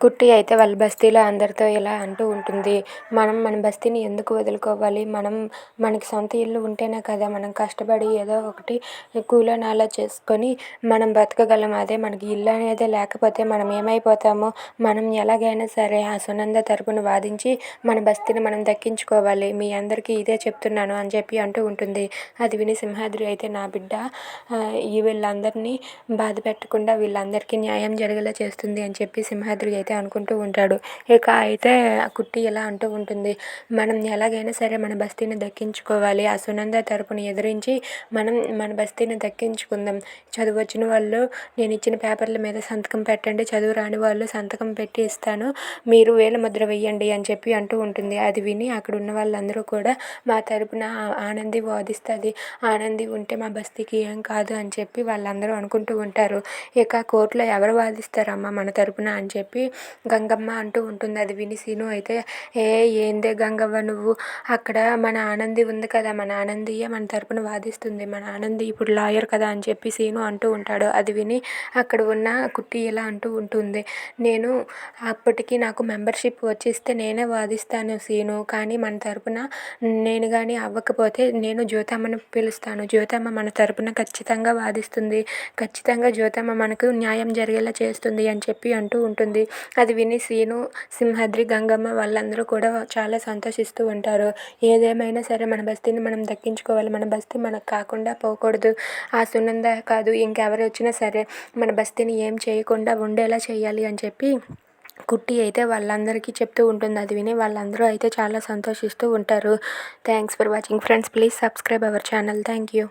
కుట్టి అయితే వాళ్ళ బస్తీలో అందరితో ఇలా అంటూ ఉంటుంది. మనం మన బస్తీని ఎందుకు వదులుకోవాలి? మనకి సొంత ఇల్లు ఉంటేనే కదా మనం కష్టపడి ఏదో ఒకటి కూలో నాలో చేసుకొని మనం బతకగలం. అదే మనకి ఇల్లు అనేదే లేకపోతే మనం ఏమైపోతామో, మనం ఎలాగైనా సరే ఆ సునంద తరపున వాదించి మన బస్తీని మనం దక్కించుకోవాలి. మీ అందరికీ ఇదే చెప్తున్నాను అని చెప్పి అంటూ ఉంటుంది. అది విని సింహాద్రి అయితే నా బిడ్డ వీళ్ళందరినీ బాధ పెట్టకుండా వీళ్ళందరికీ న్యాయం జరిగేలా చేస్తుంది అని చెప్పి సింహాద్రి అయితే అనుకుంటూ ఉంటాడు. ఇక అయితే కుట్టి ఇలా అంటూ ఉంటుంది. మనం ఎలాగైనా సరే మన బస్తీని దక్కించుకోవాలి. ఆ సునంద తరపున ఎదిరించి మనం మన బస్తీని దక్కించుకుందాం. చదువు వచ్చిన వాళ్ళు నేను ఇచ్చిన పేపర్ల మీద సంతకం పెట్టండి, చదువు రాని వాళ్ళు సంతకం పెట్టి ఇస్తాను, మీరు వేల ముద్ర వేయండి అని చెప్పి అంటూ ఉంటుంది. అది విని అక్కడ ఉన్న వాళ్ళందరూ కూడా మా తరపున ఆనంది వాదిస్తుంది, ఆనంది ఉంటే మా బస్తీకి ఏం కాదు అని చెప్పి వాళ్ళందరూ అనుకుంటూ ఉంటారు. ఇక కోర్టులో ఎవరు వాదిస్తారమ్మా మన తరపున అని చెప్పి గంగమ్మ అంటూ ఉంటుంది. అది విని సీను అయితే ఏందే గంగవ్వ నువ్వు, అక్కడ మన ఆనంది ఉంది కదా, మన ఆనందియే మన తరపున వాదిస్తుంది, మన ఆనంది ఇప్పుడు లాయర్ కదా అని చెప్పి సీను అంటూ ఉంటాడు. అది విని అక్కడ ఉన్న కుట్టి ఇలా అంటూ ఉంటుంది. నేను అప్పటికి నాకు మెంబర్షిప్ వచ్చిస్తే నేనే వాదిస్తాను సీను, కానీ మన తరపున నేను కానీ అవ్వకపోతే నేను జ్యోతమ్మను పిలుస్తాను, జ్యోతమ్మ మన తరపున ఖచ్చితంగా వాదిస్తుంది, ఖచ్చితంగా జ్యోతమ్మ మనకు న్యాయం జరిగేలా చేస్తుంది అని చెప్పి అంటూ ఉంటుంది. అది విని సీను, సింహాద్రి, గంగమ్మ వాళ్ళందరూ కూడా చాలా సంతోషిస్తూ ఉంటారు. ఏదేమైనా సరే మన బస్తీని మనం దక్కించుకోవాలి, మన బస్తీ మనకు కాకుండా పోకూడదు, ఆ సునంద కాదు ఇంకెవరు వచ్చినా సరే మన బస్తీని ఏం చేయకుండా ఉండేలా చేయాలి అని చెప్పి కుట్టి అయితే వాళ్ళందరికీ చెప్తూ ఉంటుంది. అది విని వాళ్ళందరూ అయితే చాలా సంతోషిస్తూ ఉంటారు. Thanks for watching friends. Please subscribe our channel. Thank you.